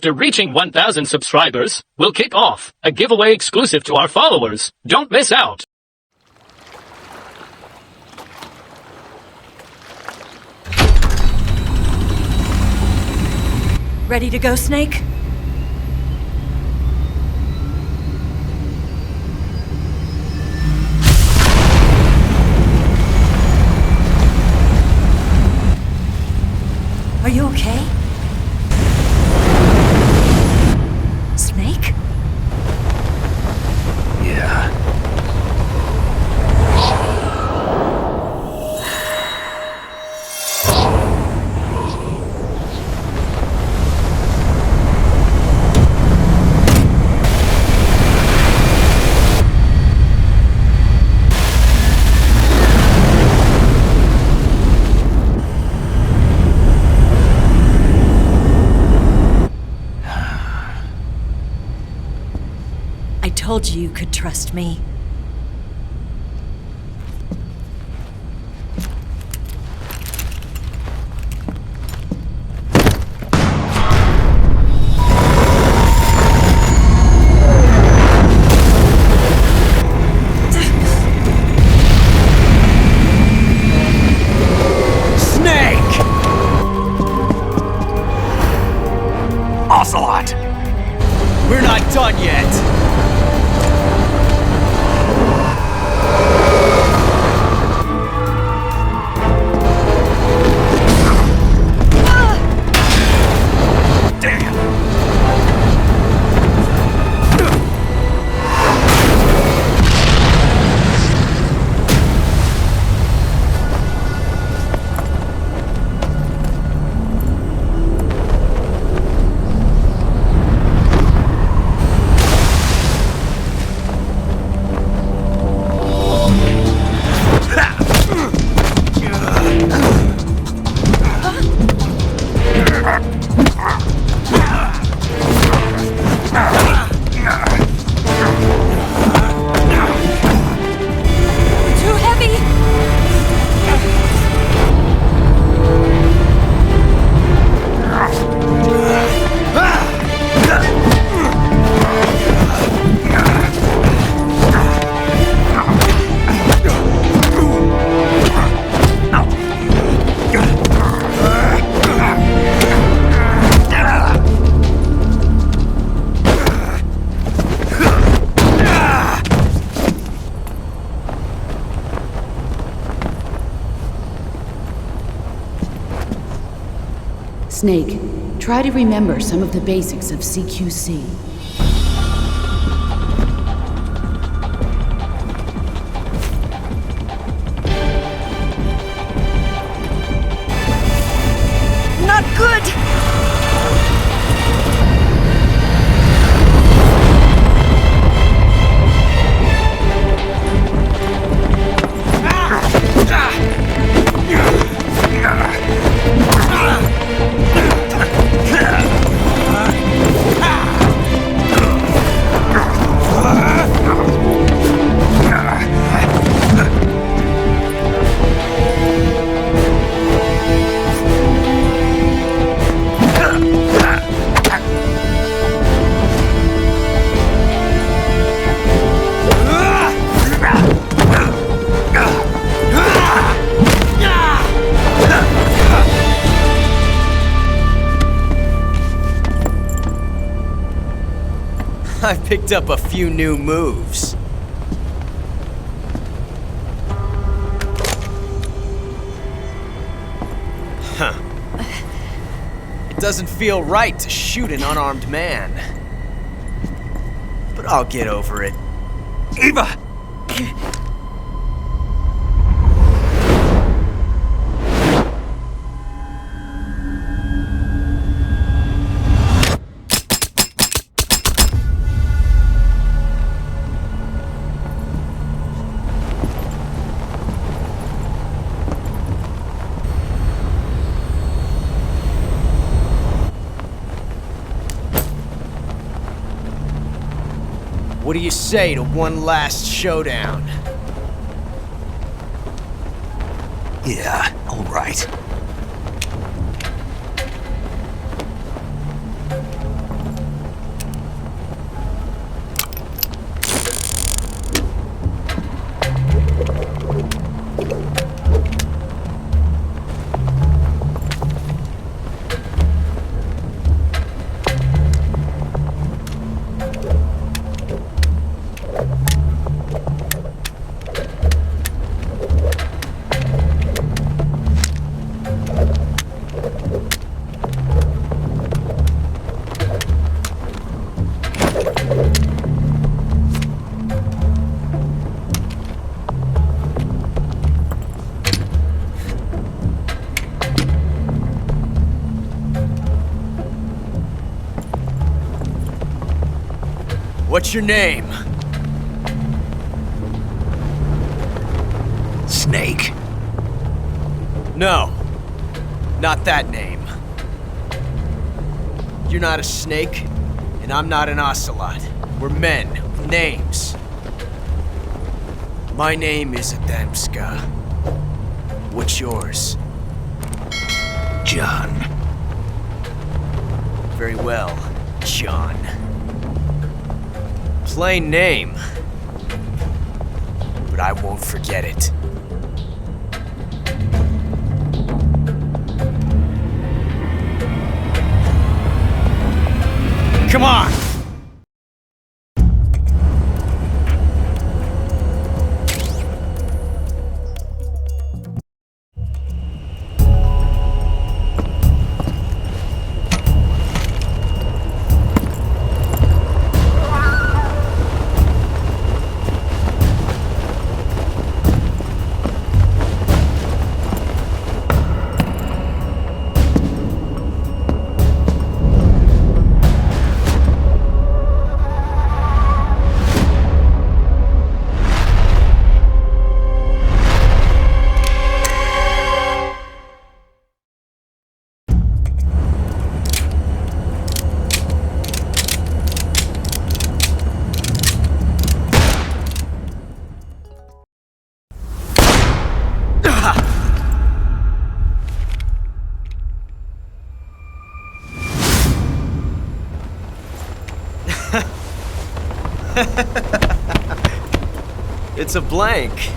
After reaching 1,000 subscribers, we'll kick off a giveaway exclusive to our followers. Don't miss out! Ready to go, Snake? Are you okay? Snake? Yeah. I told you you could trust me. Snake! Ocelot! We're not done yet! Snake, try to remember some of the basics of CQC. Not good! I picked up a few new moves. Huh. It doesn't feel right to shoot an unarmed man. But I'll get over it. Eva! What do you say to one last showdown? Yeah, all right. What's your name? Snake. No. Not that name. You're not a snake, and I'm not an ocelot. We're men with names. My name is Adamska. What's yours? John. Very well, John. Plain name. But I won't forget it. Come on! It's a blank.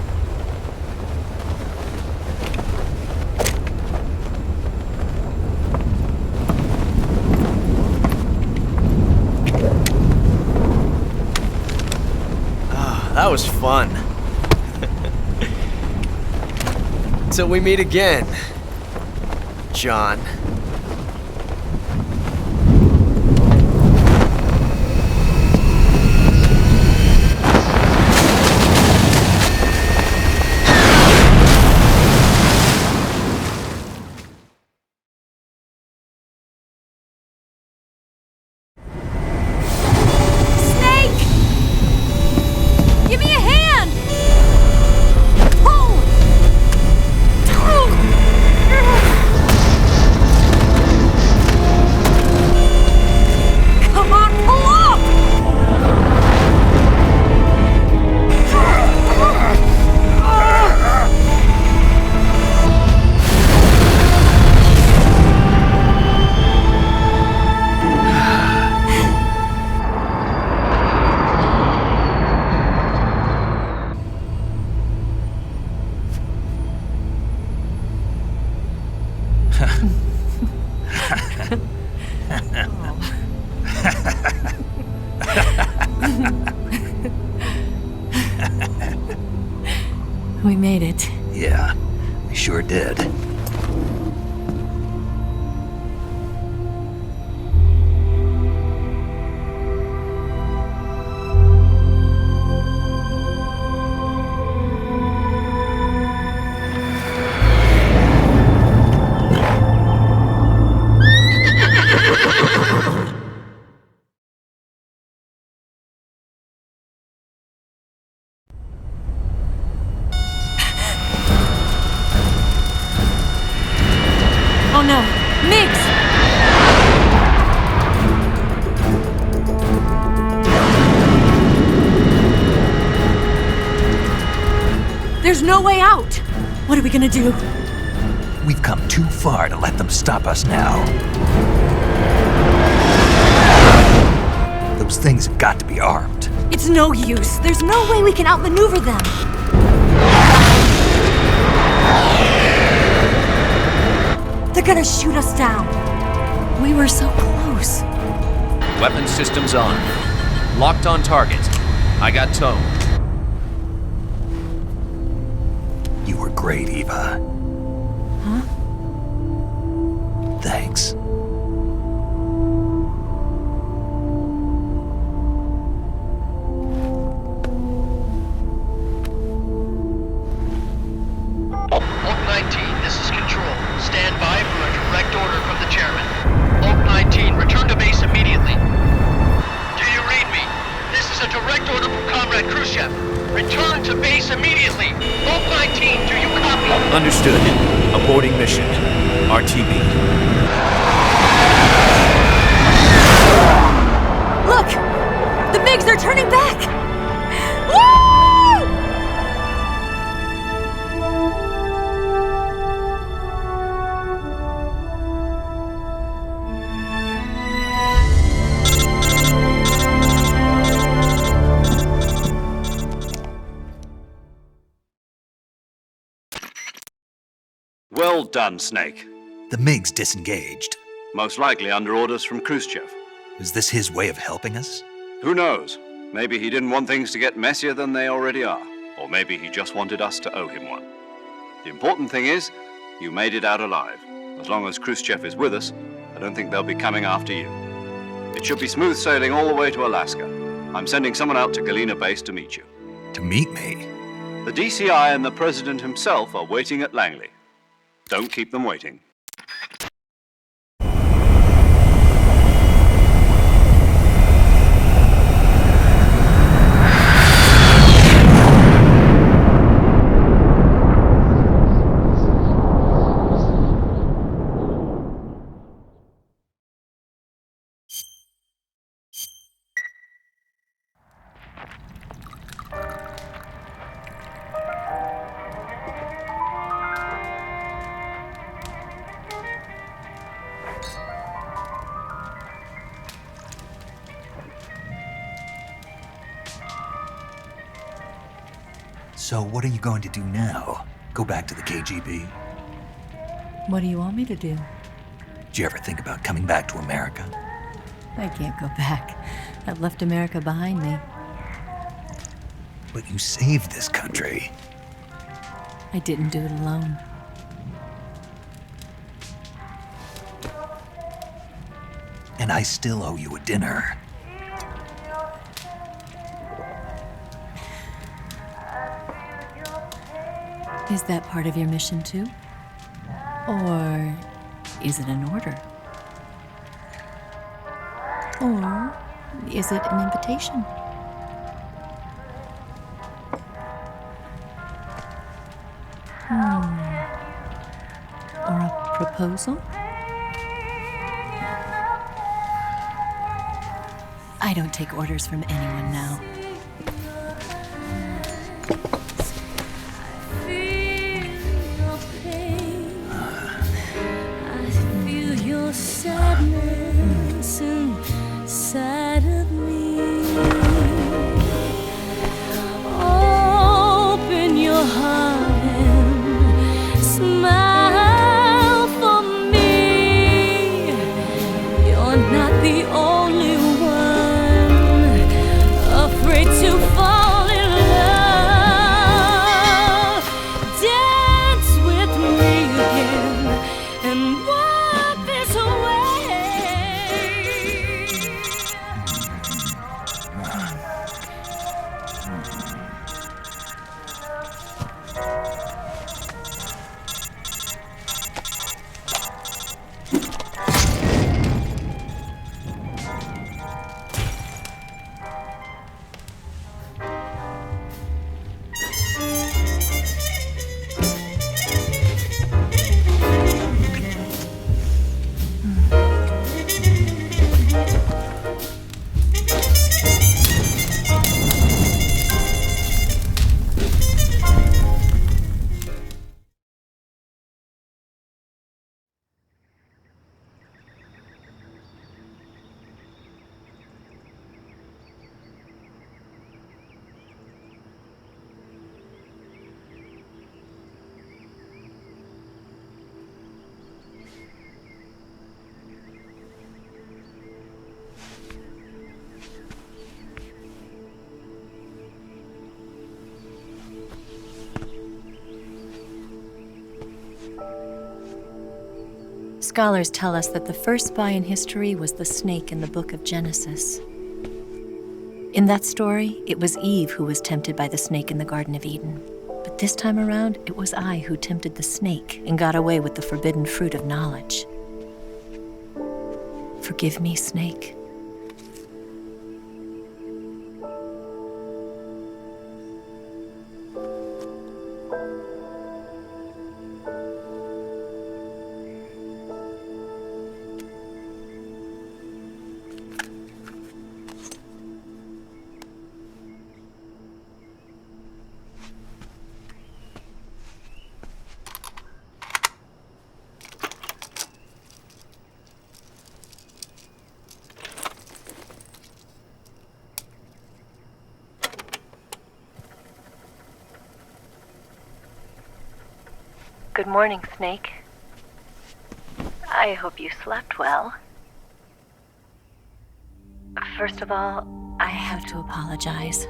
Ah, that was fun. Till we meet again, John. We made it. Yeah, we sure did. Oh no! Migs! There's no way out! What are we gonna do? We've come too far to let them stop us now. Those things have got to be armed. It's no use. There's no way we can outmaneuver them. They're gonna shoot us down. We were so close. Weapon systems on. Locked on target. I got towed. You were great, Eva. Huh? Thanks. Oak 19, this is Control. Stand by for a direct order from the chairman. Oak 19, return to base immediately. Do you read me? This got Khrushchev. Return to base immediately. Vault 19, do you copy? Understood. Aborting mission. RTB. Look! The MiGs are turning back! Woo! Well done, Snake. The MiGs disengaged. Most likely under orders from Khrushchev. Is this his way of helping us? Who knows? Maybe he didn't want things to get messier than they already are. Or maybe he just wanted us to owe him one. The important thing is, you made it out alive. As long as Khrushchev is with us, I don't think they'll be coming after you. It should be smooth sailing all the way to Alaska. I'm sending someone out to Galena Base to meet you. To meet me? The DCI and the President himself are waiting at Langley. Don't keep them waiting. So what are you going to do now? Go back to the KGB? What do you want me to do? Did you ever think about coming back to America? I can't go back. I've left America behind me. But you saved this country. I didn't do it alone. And I still owe you a dinner. Is that part of your mission too? Or is it an order? Or is it an invitation? Or a proposal? I don't take orders from anyone now. Sadness inside of me. Open your heart and smile for me. You're not the only one afraid to fall in love. Dance with me again and walk this way. Scholars tell us that the first spy in history was the snake in the book of Genesis. In that story, it was Eve who was tempted by the snake in the Garden of Eden. But this time around, it was I who tempted the snake and got away with the forbidden fruit of knowledge. Forgive me, snake. Good morning, Snake. I hope you slept well. First of all, I have to apologize.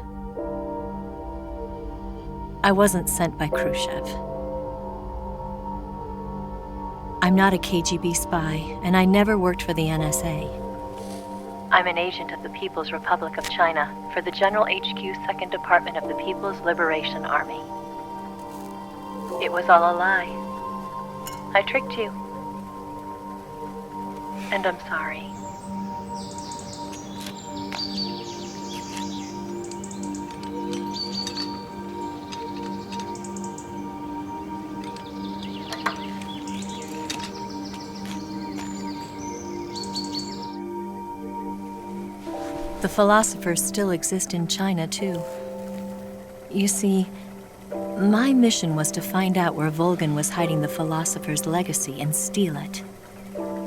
I wasn't sent by Khrushchev. I'm not a KGB spy, and I never worked for the NSA. I'm an agent of the People's Republic of China for the General HQ 2nd Department of the People's Liberation Army. It was all a lie. I tricked you. And I'm sorry. The philosophers still exist in China, too. You see, my mission was to find out where Volgin was hiding the philosopher's legacy and steal it.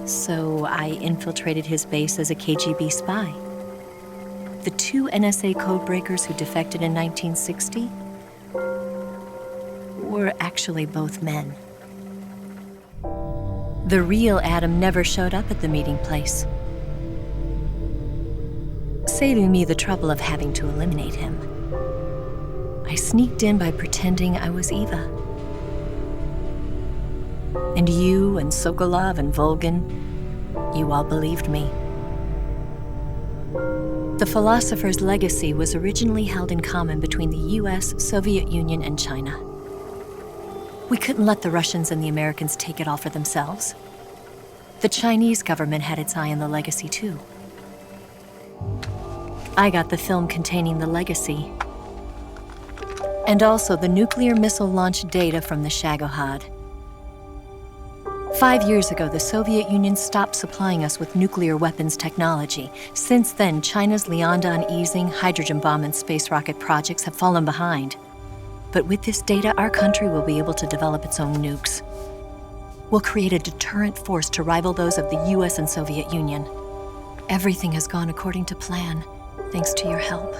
So I infiltrated his base as a KGB spy. The 2 NSA codebreakers who defected in 1960 were actually both men. The real Adam never showed up at the meeting place, saving me the trouble of having to eliminate him. I sneaked in by pretending I was Eva. And you and Sokolov and Volgin, you all believed me. The philosopher's legacy was originally held in common between the US, Soviet Union, and China. We couldn't let the Russians and the Americans take it all for themselves. The Chinese government had its eye on the legacy, too. I got the film containing the legacy, and also the nuclear missile launch data from the Shagohod. 5 years ago, the Soviet Union stopped supplying us with nuclear weapons technology. Since then, China's Liaodong easing, hydrogen bomb, and space rocket projects have fallen behind. But with this data, our country will be able to develop its own nukes. We'll create a deterrent force to rival those of the US and Soviet Union. Everything has gone according to plan, thanks to your help.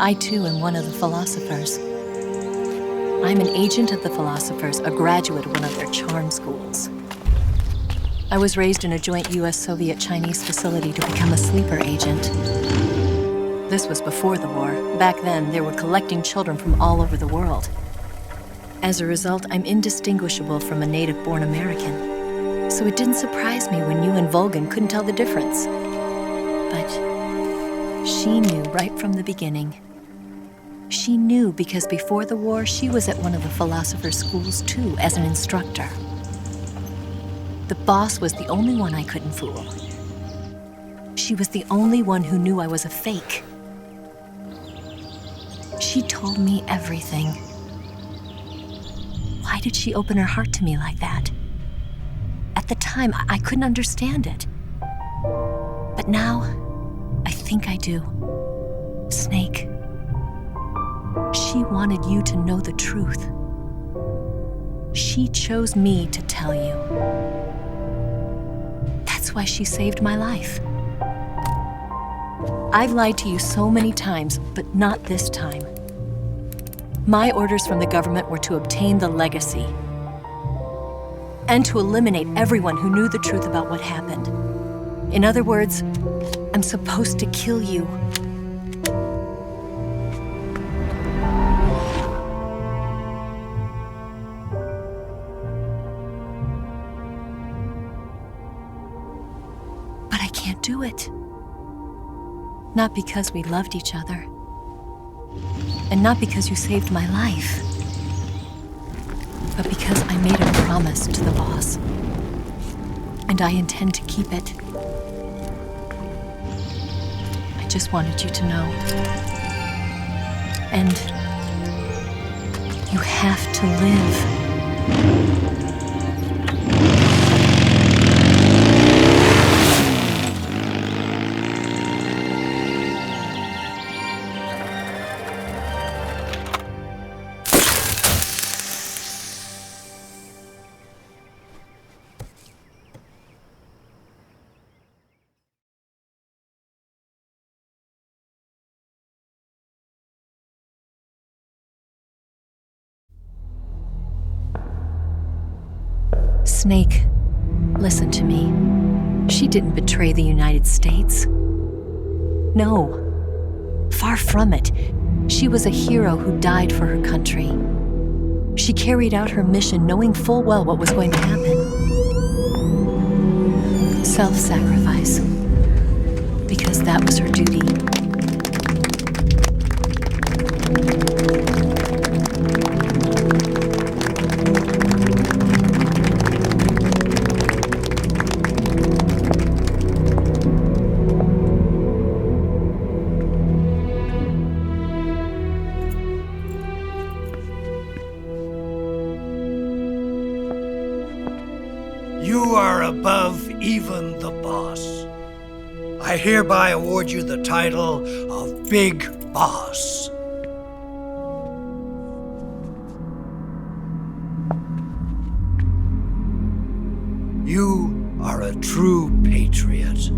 I, too, am one of the philosophers. I'm an agent of the philosophers, a graduate of one of their charm schools. I was raised in a joint US-Soviet-Chinese facility to become a sleeper agent. This was before the war. Back then, they were collecting children from all over the world. As a result, I'm indistinguishable from a native-born American. So it didn't surprise me when you and Volgin couldn't tell the difference. But she knew right from the beginning. She knew because before the war, she was at one of the philosopher's schools too, as an instructor. The boss was the only one I couldn't fool. She was the only one who knew I was a fake. She told me everything. Why did she open her heart to me like that? At the time, I couldn't understand it. But now, I think I do. Snake. She wanted you to know the truth. She chose me to tell you. That's why she saved my life. I've lied to you so many times, but not this time. My orders from the government were to obtain the legacy and to eliminate everyone who knew the truth about what happened. In other words, I'm supposed to kill you. But I can't do it. Not because we loved each other. And not because you saved my life. But because I made a promise to the boss. And I intend to keep it. I just wanted you to know. And you have to live. Snake, listen to me. She didn't betray the United States. No. Far from it. She was a hero who died for her country. She carried out her mission knowing full well what was going to happen. Self-sacrifice. Because that was her duty. You are above even the boss. I hereby award you the title of Big Boss. You are a true patriot.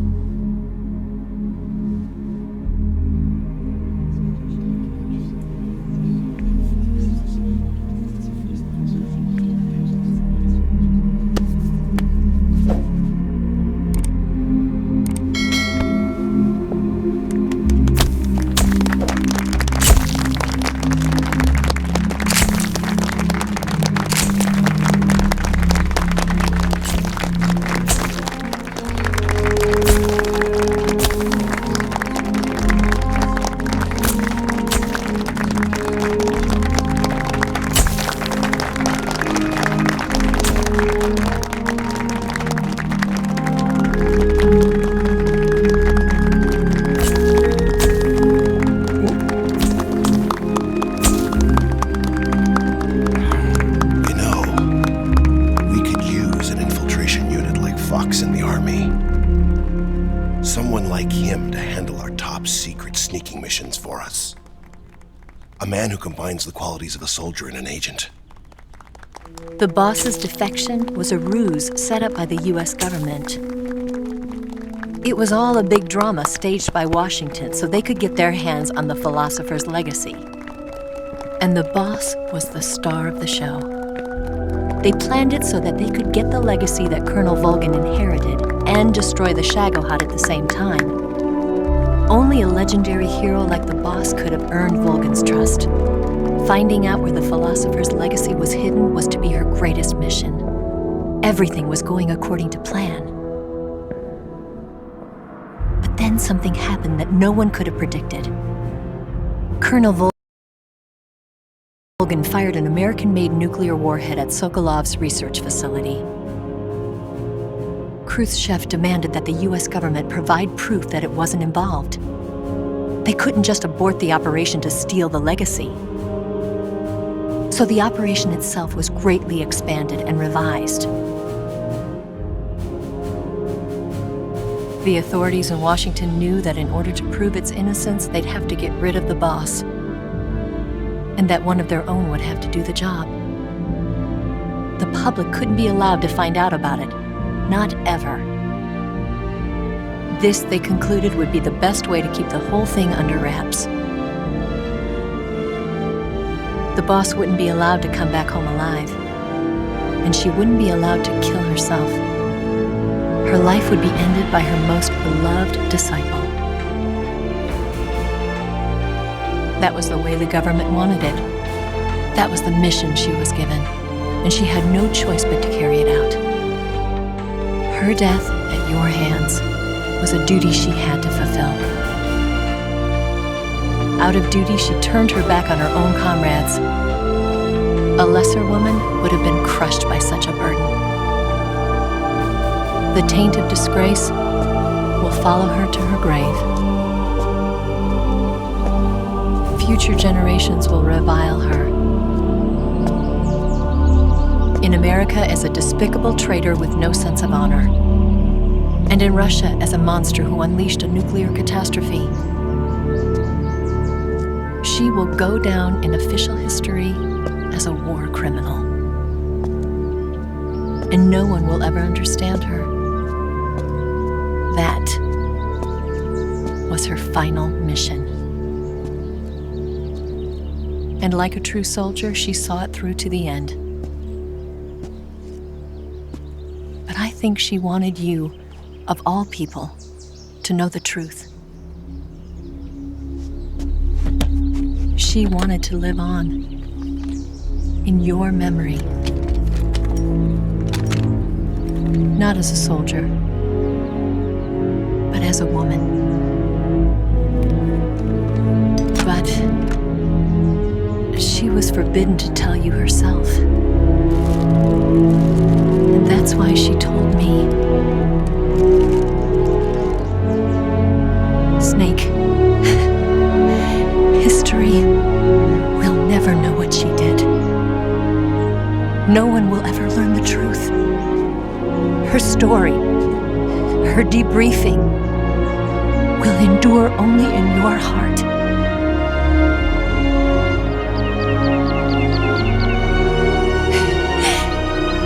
Combines the qualities of a soldier and an agent. The boss's defection was a ruse set up by the US government. It was all a big drama staged by Washington so they could get their hands on the philosopher's legacy. And the boss was the star of the show. They planned it so that they could get the legacy that Colonel Volgin inherited and destroy the Shagohod at the same time. Only a legendary hero like the boss could have earned Volgin's trust. Finding out where the philosopher's legacy was hidden was to be her greatest mission. Everything was going according to plan. But then something happened that no one could have predicted. Colonel Volgin fired an American-made nuclear warhead at Sokolov's research facility. Khrushchev demanded that the US government provide proof that it wasn't involved. They couldn't just abort the operation to steal the legacy. So the operation itself was greatly expanded and revised. The authorities in Washington knew that in order to prove its innocence, they'd have to get rid of the boss, and that one of their own would have to do the job. The public couldn't be allowed to find out about it. Not ever. This, they concluded, would be the best way to keep the whole thing under wraps. The boss wouldn't be allowed to come back home alive, and she wouldn't be allowed to kill herself. Her life would be ended by her most beloved disciple. That was the way the government wanted it. That was the mission she was given, and she had no choice but to carry it out. Her death at your hands was a duty she had to fulfill. Out of duty, she turned her back on her own comrades. A lesser woman would have been crushed by such a burden. The taint of disgrace will follow her to her grave. Future generations will revile her. In America as a despicable traitor with no sense of honor. And in Russia as a monster who unleashed a nuclear catastrophe. She will go down in official history as a war criminal. And no one will ever understand her. That was her final mission. And like a true soldier, she saw it through to the end. think she wanted you, of all people, to know the truth. She wanted to live on, in your memory. Not as a soldier, but as a woman. But she was forbidden to tell you herself. And that's why she told me. Snake, history will never know what she did. No one will ever learn the truth. Her story, her debriefing, will endure only in your heart.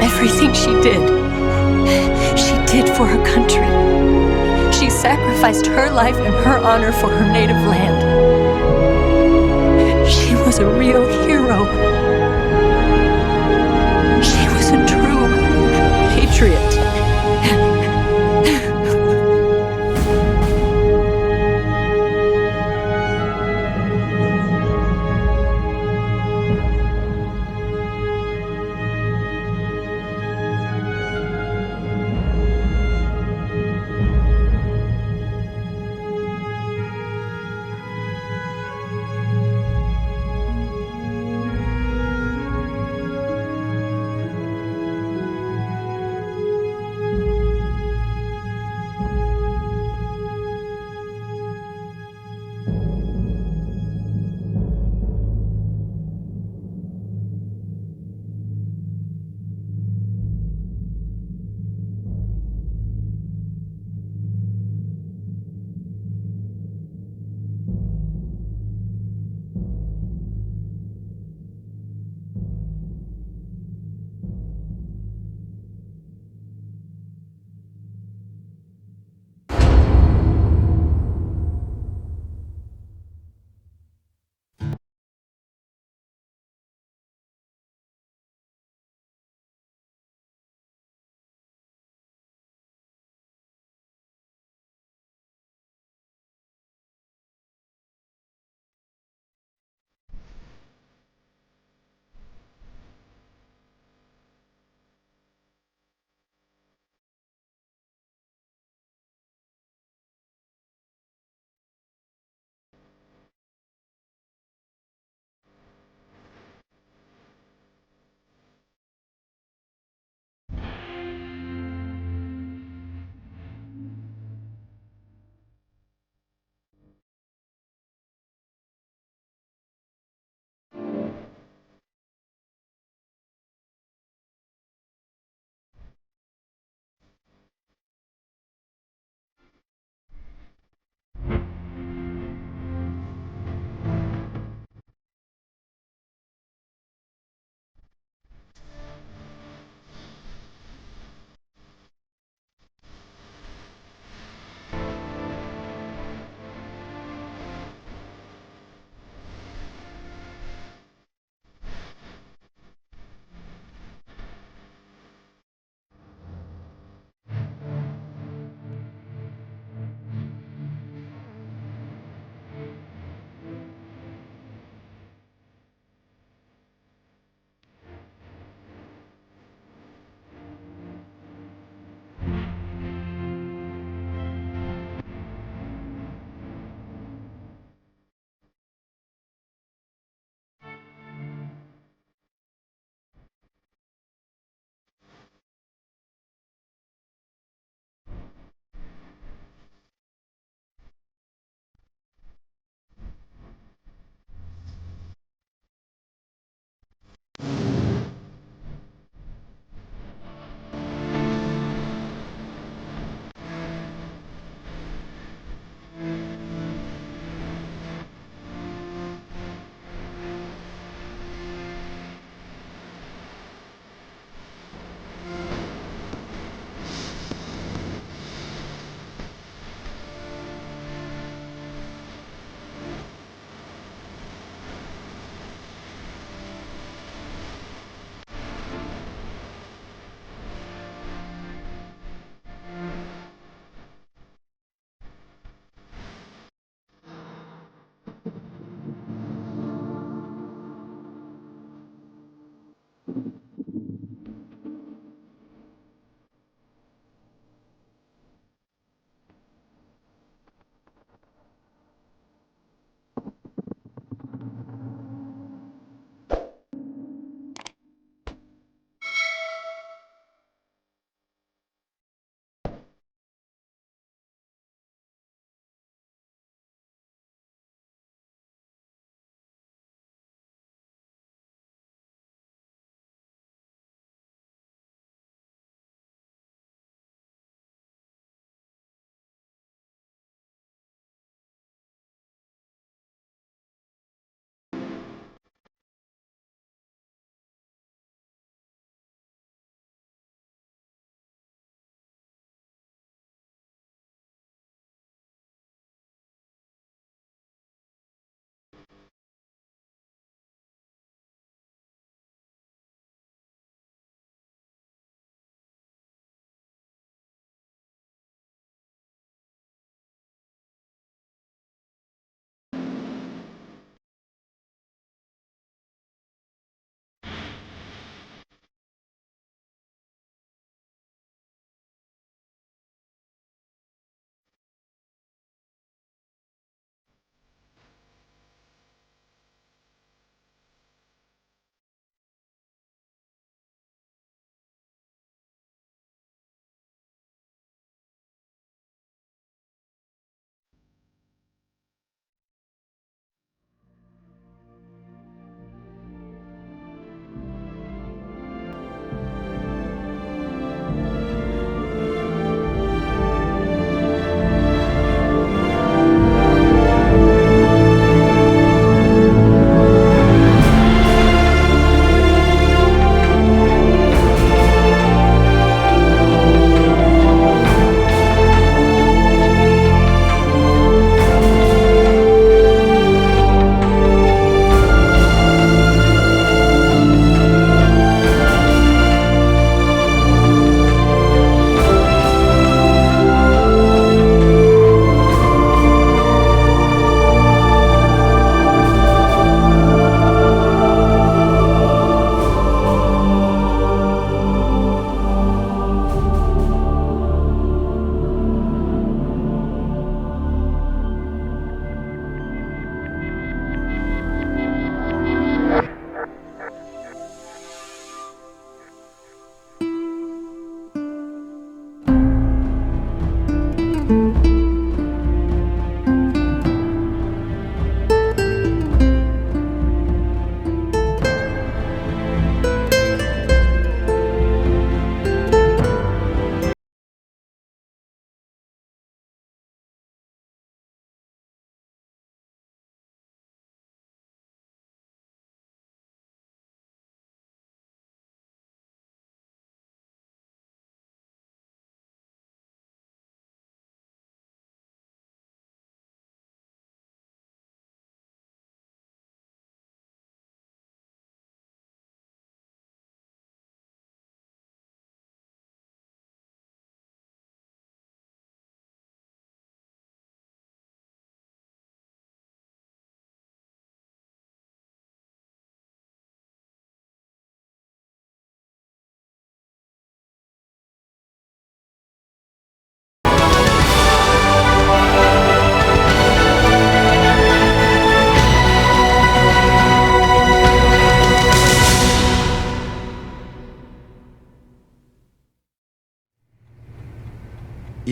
Everything she did for her country. She sacrificed her life and her honor for her native land. She was a real hero. She was a true patriot.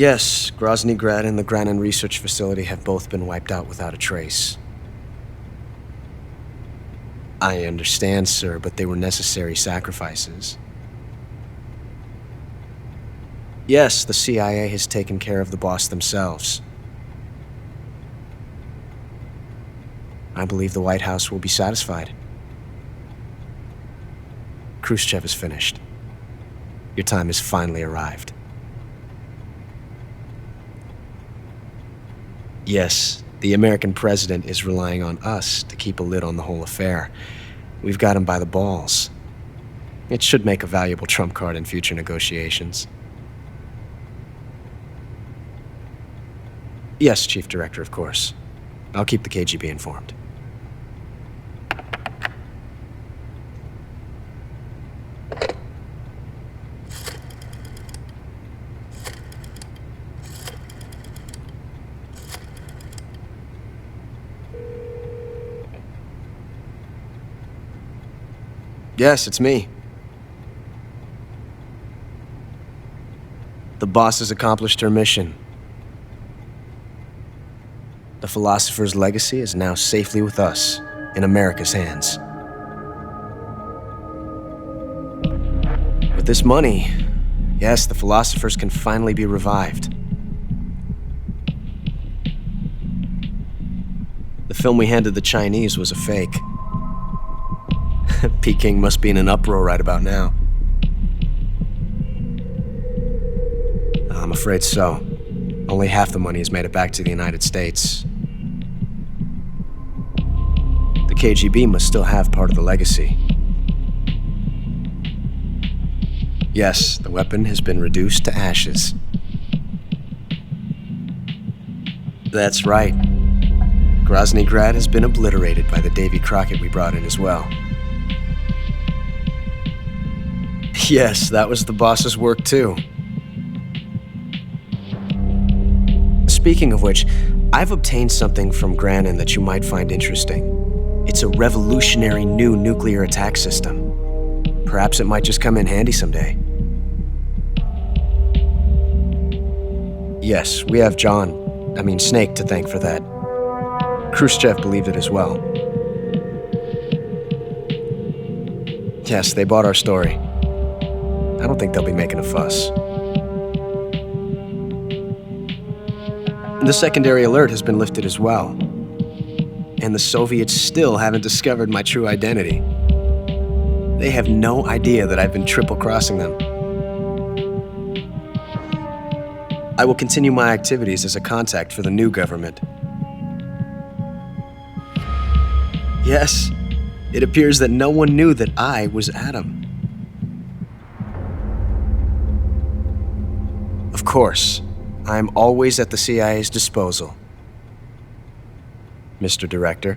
Yes, Grozny Grad and the Granin Research Facility have both been wiped out without a trace. I understand, sir, but they were necessary sacrifices. Yes, the CIA has taken care of the boss themselves. I believe the White House will be satisfied. Khrushchev is finished. Your time has finally arrived. Yes, the American president is relying on us to keep a lid on the whole affair. We've got him by the balls. It should make a valuable trump card in future negotiations. Yes, Chief Director, of course. I'll keep the KGB informed. Yes, it's me. The boss has accomplished her mission. The philosopher's legacy is now safely with us, in America's hands. With this money, yes, the philosophers can finally be revived. The film we handed the Chinese was a fake. Peking must be in an uproar right about now. I'm afraid so. Only half the money has made it back to the United States. The KGB must still have part of the legacy. Yes, the weapon has been reduced to ashes. That's right. Grozny Grad has been obliterated by the Davy Crockett we brought in as well. Yes, that was the boss's work too. Speaking of which, I've obtained something from Granin that you might find interesting. It's a revolutionary new nuclear attack system. Perhaps it might just come in handy someday. Yes, we have Snake to thank for that. Khrushchev believed it as well. Yes, they bought our story. I don't think they'll be making a fuss. The secondary alert has been lifted as well. And the Soviets still haven't discovered my true identity. They have no idea that I've been triple-crossing them. I will continue my activities as a contact for the new government. Yes, it appears that no one knew that I was Adam. Of course, I'm always at the CIA's disposal, Mr. Director.